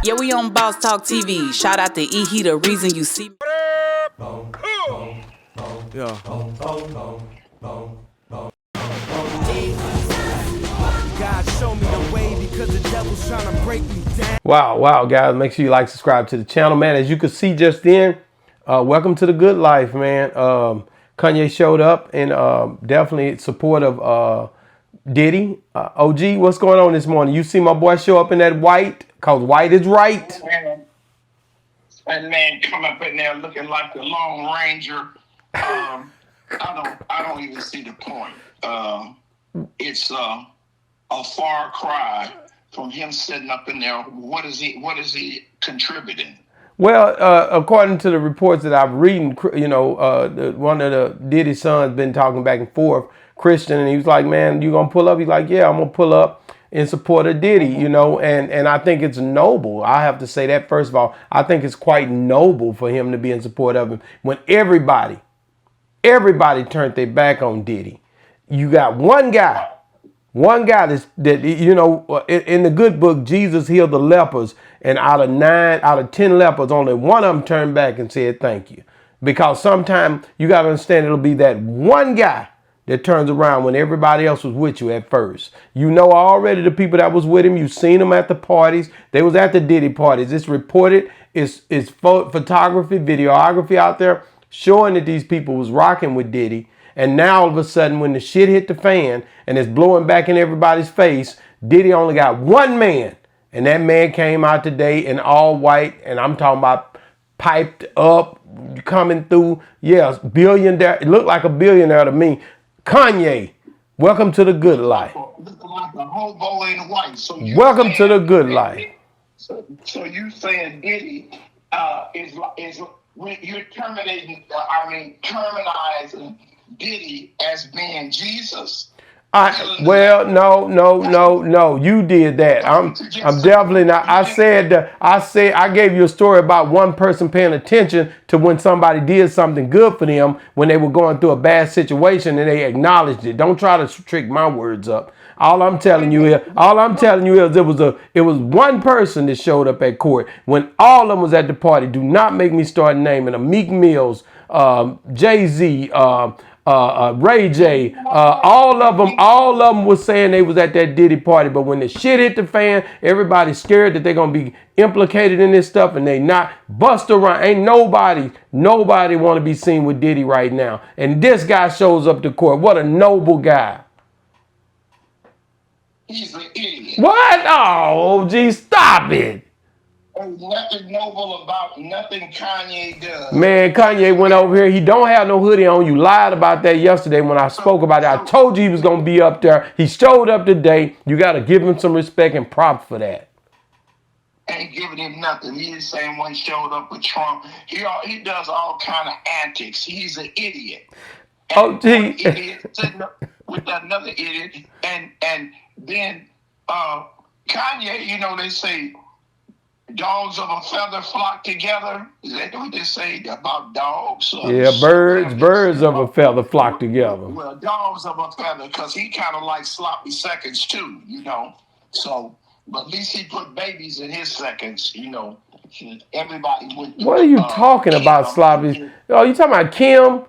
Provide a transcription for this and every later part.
Yeah, we on Boss Talk TV. Shout out to E. He the reason you see me. Yeah. God show me the way because the devil's trying to break me down. Wow, guys. Make sure you like, subscribe to the channel, man. As you can see just then, welcome to the good life, man. Kanye showed up and definitely in support of Diddy. OG, what's going on this morning? You see my boy show up in that white, cause white is right. That man come up in there looking like the Lone Ranger. I don't even see the point. It's a far cry from him sitting up in there. What is he contributing? Well, according to the reports that I've read, you know, one of the Diddy sons been talking back and forth, Christian, and he was like, man, you gonna pull up? He's like, yeah, I'm gonna pull up in support of Diddy, you know, and I think it's noble. I have to say that first of all. I think it's quite noble for him to be in support of him when everybody turned their back on Diddy. You got one guy that you know, in the good book, Jesus healed the lepers, and out of 10 lepers, only one of them turned back and said thank you. Because sometimes you got to understand it'll be that one guy that turns around when everybody else was with you at first. You know already the people that was with him. You've seen them at the parties. They was at the Diddy parties. It's reported. It's photography, videography out there showing that these people was rocking with Diddy. And now all of a sudden when the shit hit the fan and it's blowing back in everybody's face, Diddy only got one man. And that man came out today in all white. And I'm talking about piped up, coming through. Yes, billionaire. It looked like a billionaire to me. Kanye, welcome to the good life. Looking like a hobo in white. So welcome to the good life. So you saying Diddy is when you're terminizing Diddy as being Jesus? Well, no. You did that. I'm definitely not. I gave you a story about one person paying attention to when somebody did something good for them when they were going through a bad situation and they acknowledged it. Don't try to trick my words up. All I'm telling you is it was one person that showed up at court when all of them was at the party. Do not make me start naming them. Meek Mills, Jay-Z, Ray J, all of them was saying they was at that Diddy party, but when the shit hit the fan, everybody's scared that they're gonna be implicated in this stuff, and they not bust around. Ain't nobody want to be seen with Diddy right now, and this guy shows up to court. What a noble guy. He's an idiot. What? Oh, gee, stop it. There's nothing noble about nothing Kanye does. Man, Kanye went over here. He don't have no hoodie on. You lied about that yesterday when I spoke about it. I told you he was going to be up there. He showed up today. You got to give him some respect and props for that. Ain't giving him nothing. He's the same one showed up with Trump. He does all kind of antics. He's an idiot. And oh, gee. Idiot sitting up with another idiot. And then Kanye, you know, they say, dogs of a feather flock together. Is that what they say about dogs? Yeah, birds of a feather flock together. Well, dogs of a feather, because he kind of like sloppy seconds too, you know. So, but at least he put babies in his seconds, you know. Everybody would. What are you talking about, sloppy? Oh, you talking about Kim?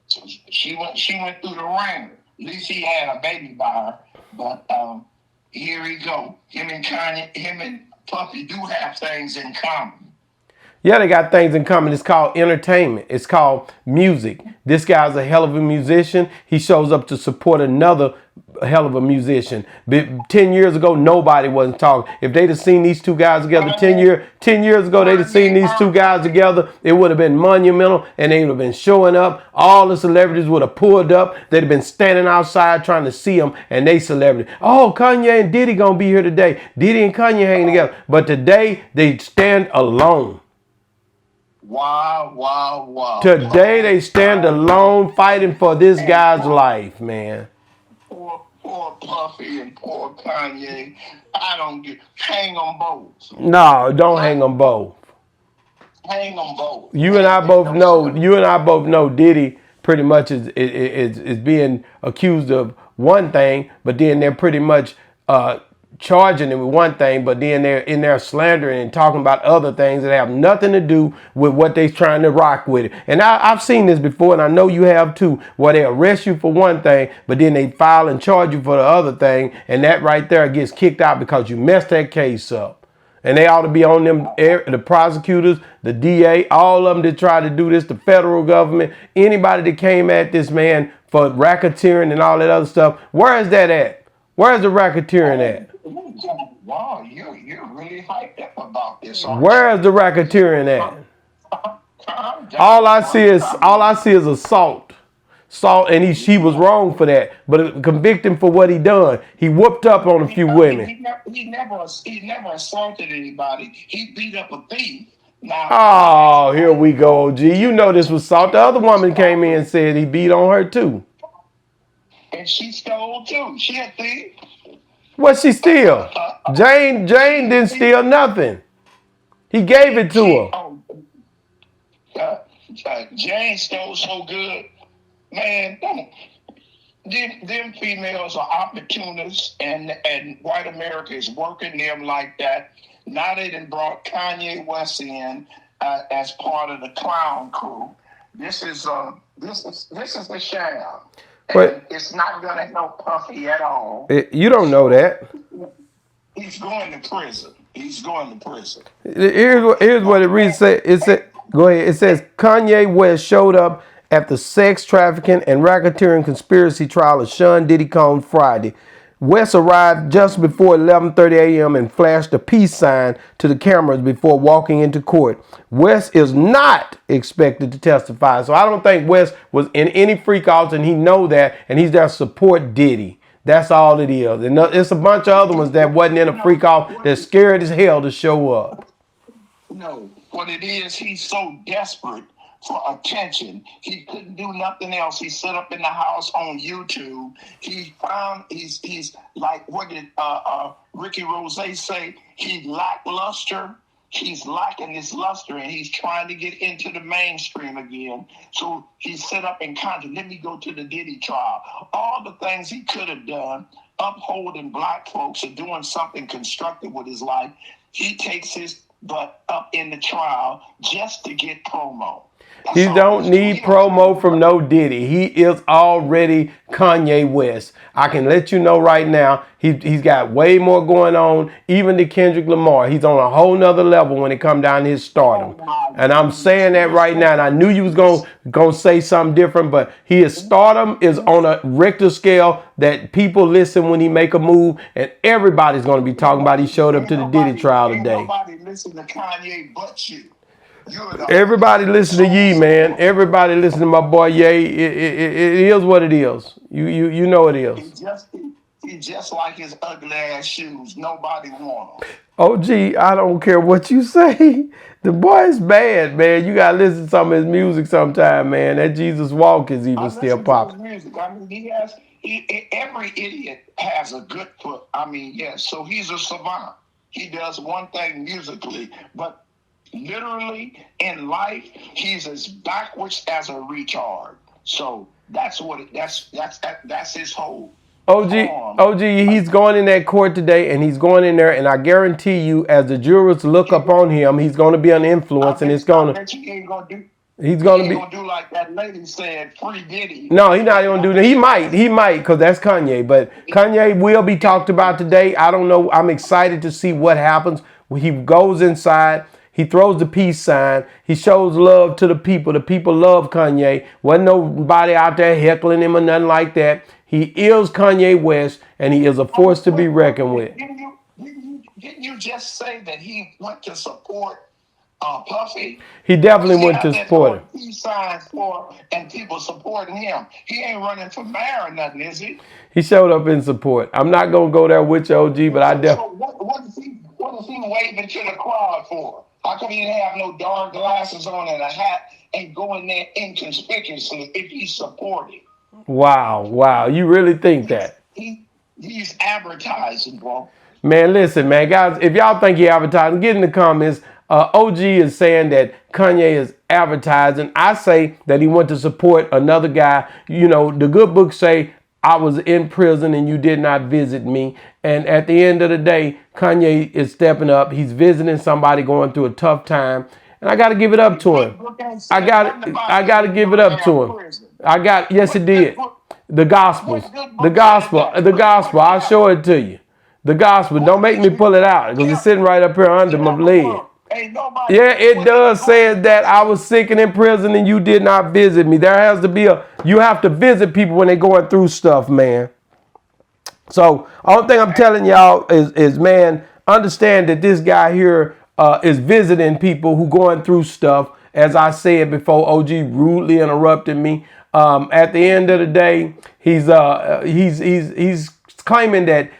She went through the ringer. At least he had a baby by her, but here we go. Him and Puffy do have things in common. Yeah, they got things in common. It's called entertainment. It's called music. This guy's a hell of a musician. He shows up to support another hell of a musician. But 10 years ago, nobody wasn't talking. If they'd have seen these two guys together 10 years ago, they'd have seen these two guys together. It would have been monumental, and they would have been showing up. All the celebrities would have pulled up. They'd have been standing outside trying to see them, and they celebrity. Oh, Kanye and Diddy gonna be here today. Diddy and Kanye hanging together. But today, they stand alone. Wow. Today, they stand alone fighting for this guy's life, man. Poor Puffy and poor Kanye. I don't hang them both. No, don't hang them both. Hang them both. You and I both know Diddy pretty much is being accused of one thing, but then they're pretty much charging it with one thing, but then they're in there slandering and talking about other things that have nothing to do with what they're trying to rock with it. And I've seen this before, and I know you have too, where they arrest you for one thing, but then they file and charge you for the other thing, and that right there gets kicked out because you messed that case up. And they ought to be on them, the prosecutors, the DA, all of them that try to do this, the federal government, anybody that came at this man for racketeering and all that other stuff. Where is that at? Where's the racketeering at? Wow, you're really hyped up about this. Where is the racketeering at? All I see is assault. And he was wrong for that, but convict him for what he done. He whooped up on a few women. He never assaulted anybody. He beat up a thief. Now, oh, here we go, OG. You know this was assault. The other woman came in and said he beat on her too. And she stole too. She a thief. What she steal? Jane didn't steal nothing. He gave it to her. Jane stole so good. Man, them females are opportunists, and white America is working them like that. Now they done brought Kanye West in as part of the clown crew. This is a sham. But it's not going to help Puffy at all. You don't know that. He's going to prison. He's going to prison. Here's what it reads. Go ahead. It says Kanye West showed up at the sex trafficking and racketeering conspiracy trial of Sean Diddy Combs Friday. West arrived just before 11:30 a.m. and flashed a peace sign to the cameras before walking into court. West is not expected to testify, so I don't think West was in any freakouts, and he know that, and he's there to support Diddy. That's all it is. And it's a bunch of other ones that wasn't in a freakout that's scared as hell to show up. No, what it is, he's so desperate for attention. He couldn't do nothing else. He set up in the house on YouTube. He's like, what did Ricky Rose say? He's lackluster. He's lacking his luster, and he's trying to get into the mainstream again. So he set up in content. Let me go to the Diddy trial. All the things he could have done, upholding black folks and doing something constructive with his life, he takes his butt up in the trial just to get promo. He don't need promo from no Diddy. He is already Kanye West. I can let you know right now, he's got way more going on, even to Kendrick Lamar. He's on a whole nother level when it comes down to his stardom. And I'm saying that right now, and I knew you was gonna say something different, but his stardom is on a Richter scale that people listen when he make a move, and everybody's gonna be talking about he showed up to the Diddy trial today. Nobody listen to Kanye but you. Everybody listen to Ye, man. Everybody listen to my boy Ye. It is what it is. You know it is. He's just like his ugly ass shoes. Nobody want them. OG, I don't care what you say. The boy is bad, man. You gotta listen to some of his music sometime, man. That Jesus Walk is even still popping. Music. I mean, every idiot has a good foot. I mean, yes. So he's a savant. He does one thing musically, but literally in life, he's as backwards as a retard. So that's his whole. OG, he's going in that court today, and he's going in there, and I guarantee you, as the jurors look up on him, he's going to be an influence, and it's going to. He's going to do like that lady said, free Diddy. No, he's not going to do that. He might, because that's Kanye. But Kanye will be talked about today. I don't know. I'm excited to see what happens when he goes inside. He throws the peace sign. He shows love to the people. The people love Kanye. Wasn't nobody out there heckling him or nothing like that. He is Kanye West, and he is a force to be reckoned with. Didn't you just say that he went to support Puffy? He definitely went to support him. Peace signs for and people supporting him. He ain't running for mayor or nothing, is he? He showed up in support. I'm not gonna go there with you, OG, but I definitely. So what is he waving to the crowd for? How come he didn't have no dark glasses on and a hat and go in there inconspicuously if he's supporting? Wow. You really think that? He's advertising, bro. Man, listen, man, guys, if y'all think he advertising, get in the comments. OG is saying that Kanye is advertising. I say that he went to support another guy. You know, the good books say I was in prison and you did not visit me. And at the end of the day, Kanye is stepping up. He's visiting somebody going through a tough time. And I got to give it up to him. I got to give it up to him. Yes, it did. The gospel. I'll show it to you. The gospel. Don't make me pull it out because it's sitting right up here under my leg. Yeah, it does say that I was sick and in prison and you did not visit me. There has to be you have to visit people when they're going through stuff, man. So all thing I'm telling y'all is man, understand that this guy here is visiting people who going through stuff. As I said before, OG rudely interrupted me. At the end of the day, he's claiming that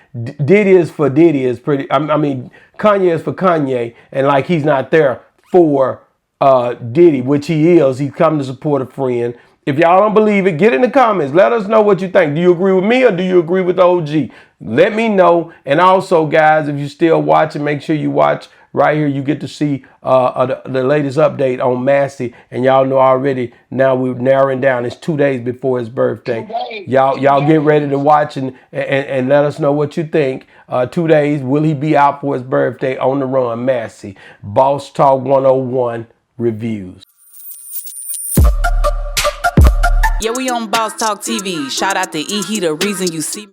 Diddy is for Diddy is pretty. I mean, Kanye is for Kanye, and like he's not there for Diddy, which he is. He's come to support a friend. If y'all don't believe it, get in the comments. Let us know what you think. Do you agree with me or do you agree with OG? Let me know. And also, guys, if you're still watching, make sure you watch right here. You get to see the latest update on Massey. And y'all know already, now we're narrowing down. It's 2 days before his birthday. Y'all get ready to watch and let us know what you think. 2 days. Will he be out for his birthday? On the run, Massey. Boss Talk 101 reviews. Yeah, we on Boss Talk TV. Shout out to E. He the reason you see me.